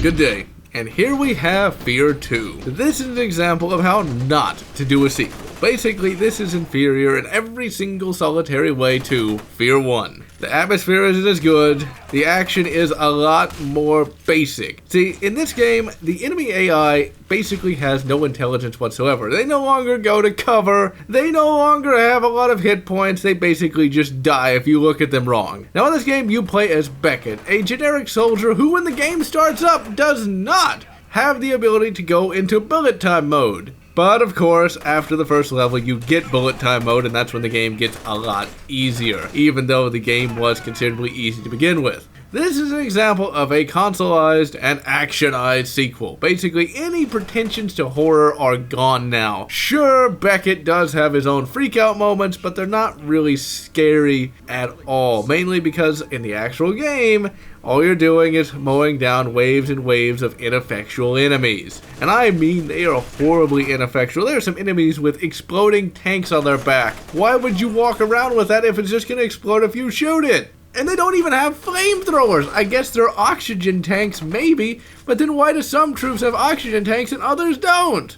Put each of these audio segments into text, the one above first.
Good day. And here we have F.E.A.R 2. This is an example of how not to do a sequel. Basically, this is inferior in every single solitary way to F.E.A.R 1. The atmosphere isn't as good, the action is a lot more basic. See, in this game, the enemy AI basically has no intelligence whatsoever. They no longer go to cover, they no longer have a lot of hit points, they basically just die if you look at them wrong. Now in this game, you play as Beckett, a generic soldier who when the game starts up does not have the ability to go into bullet time mode. But of course, after the first level, you get bullet time mode, and that's when the game gets a lot easier, even though the game was considerably easy to begin with. This is an example of a consoleized and actionized sequel. Basically, any pretensions to horror are gone now. Sure, Beckett does have his own freak-out moments, but they're not really scary at all, mainly because in the actual game, all you're doing is mowing down waves and waves of ineffectual enemies. And I mean they are horribly ineffectual. There are some enemies with exploding tanks on their back. Why would you walk around with that if it's just going to explode if you shoot it? And they don't even have flamethrowers. I guess they're oxygen tanks, maybe, but then why do some troops have oxygen tanks and others don't?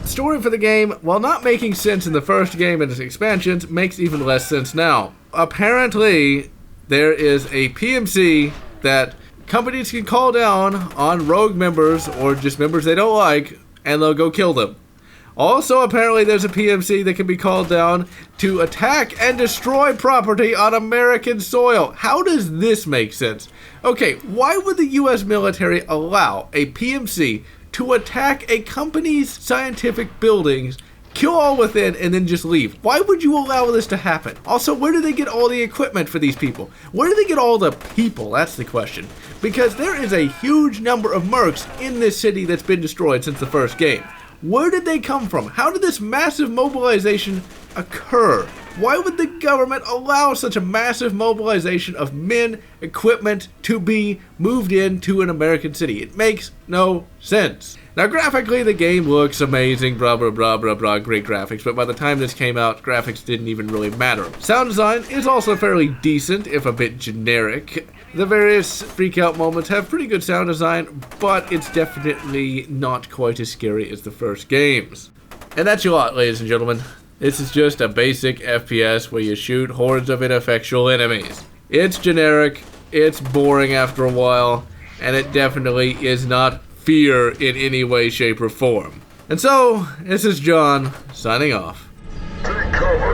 Story for the game, while not making sense in the first game and its expansions, makes even less sense now. Apparently, there is a PMC that companies can call down on rogue members or just members they don't like, and they'll go kill them. Also, apparently there's a PMC that can be called down to attack and destroy property on American soil. How does this make sense? Okay, why would the US military allow a PMC to attack a company's scientific buildings, kill all within, and then just leave? Why would you allow this to happen? Also, where do they get all the equipment for these people? Where do they get all the people? That's the question. Because there is a huge number of mercs in this city that's been destroyed since the first game. Where did they come from? How did this massive mobilization occur? Why would the government allow such a massive mobilization of men, equipment to be moved into an American city? It makes no sense. Now, graphically, the game looks amazing, blah, blah, blah, blah, blah, great graphics, but by the time this came out, graphics didn't even really matter. Sound design is also fairly decent, if a bit generic. The various freak-out moments have pretty good sound design, but it's definitely not quite as scary as the first games. And that's your lot, ladies and gentlemen. This is just a basic FPS where you shoot hordes of ineffectual enemies. It's generic, it's boring after a while, and it definitely is not F.E.A.R in any way, shape, or form. And so, this is John, signing off. Take cover!